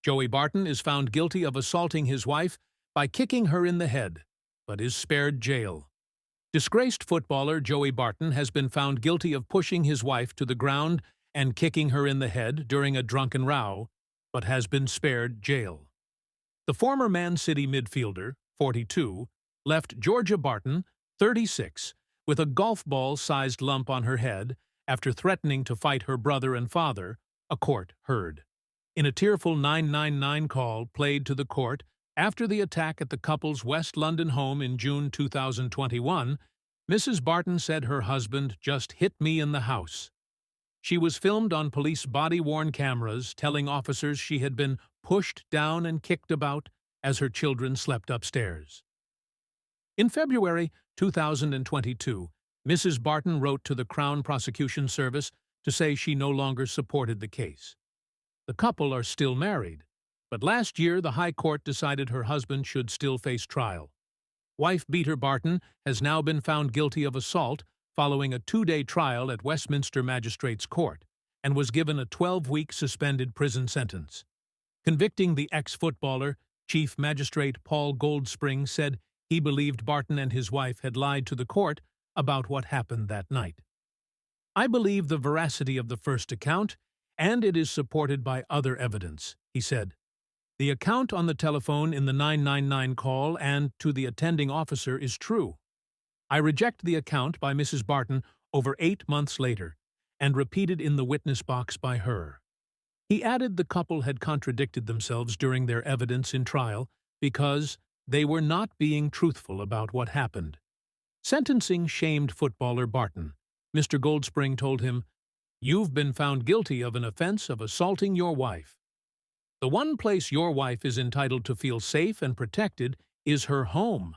Joey Barton is found guilty of assaulting his wife by kicking her in the head, but is spared jail. Disgraced footballer Joey Barton has been found guilty of pushing his wife to the ground and kicking her in the head during a drunken row, but has been spared jail. The former Man City midfielder, 42, left Georgia Barton, 36, with a golf ball-sized lump on her head after threatening to fight her brother and father, a court heard. In a tearful 999 call played to the court after the attack at the couple's West London home in June 2021, Mrs. Barton said her husband just hit me in the house. She was filmed on police body-worn cameras telling officers she had been pushed down and kicked about as her children slept upstairs. In February 2022, Mrs. Barton wrote to the Crown Prosecution Service to say she no longer supported the case. The couple are still married, but last year the High Court decided her husband should still face trial. Wife-beater Barton has now been found guilty of assault following a 2-day trial at Westminster Magistrates' Court and was given a 12-week suspended prison sentence. Convicting the ex-footballer, Chief Magistrate Paul Goldspring said he believed Barton and his wife had lied to the court about what happened that night. "I believe the veracity of the first account, and it is supported by other evidence," he said. "The account on the telephone in the 999 call and to the attending officer is true. I reject the account by Mrs. Barton over 8 months later, and repeated in the witness box by her." He added the couple had contradicted themselves during their evidence in trial because they were not being truthful about what happened. Sentencing shamed footballer Barton. Mr. Goldspring told him, "You've been found guilty of an offense of assaulting your wife. The one place your wife is entitled to feel safe and protected is her home.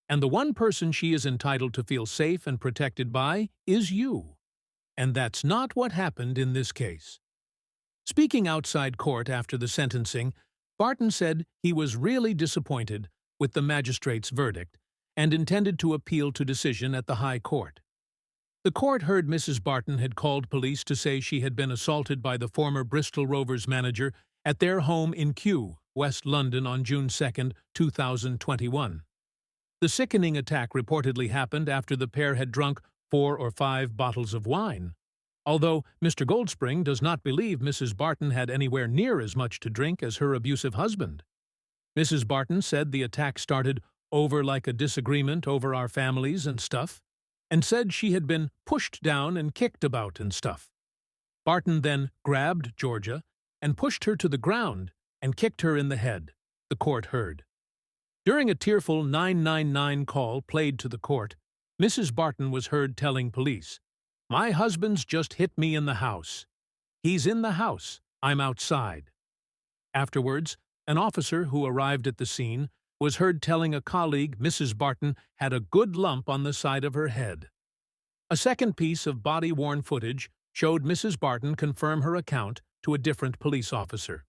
And the one person she is entitled to feel safe and protected by is you. And that's not what happened in this case." Speaking outside court after the sentencing, Barton said he was really disappointed with the magistrate's verdict and intended to appeal to decision at the High Court. The court heard Mrs. Barton had called police to say she had been assaulted by the former Bristol Rovers manager at their home in Kew, West London on June 2, 2021. The sickening attack reportedly happened after the pair had drunk 4 or 5 bottles of wine. Although Mr. Goldspring does not believe Mrs. Barton had anywhere near as much to drink as her abusive husband. Mrs. Barton said the attack started over like a disagreement over our families and stuff, and said she had been pushed down and kicked about and stuff. Barton then grabbed Georgia and pushed her to the ground and kicked her in the head, the court heard. During a tearful 999 call played to the court, Mrs. Barton was heard telling police, "My husband's just hit me in the house. He's in the house. I'm outside." Afterwards, an officer who arrived at the scene was heard telling a colleague Mrs. Barton had a good lump on the side of her head. A second piece of body-worn footage showed Mrs. Barton confirm her account to a different police officer.